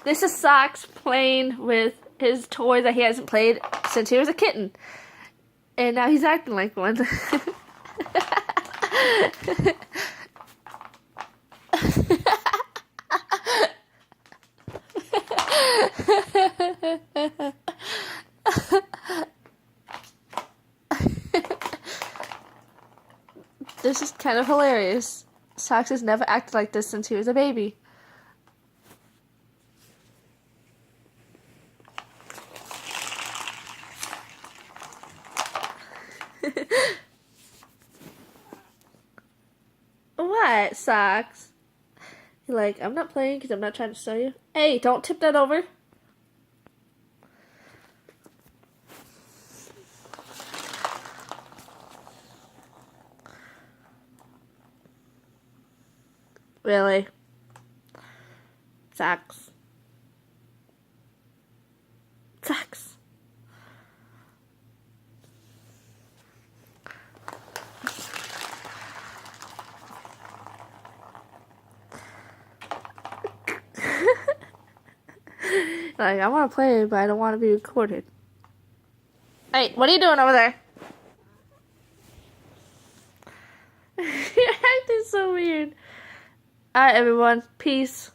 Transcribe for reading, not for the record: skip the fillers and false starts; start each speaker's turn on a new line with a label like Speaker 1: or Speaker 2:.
Speaker 1: This is Socks playing with his toy that he hasn't played since he was a kitten. And now he's acting like one. This is kind of hilarious. Socks has never acted like this since he was a baby. What, Socks? You're like, I'm not playing because I'm not trying to sell you. Hey, don't tip that over. Really? Socks. Socks. Like, I want to play, but I don't want to be recorded. Hey, what are you doing over there? You're acting so weird. Alright, everyone. Peace.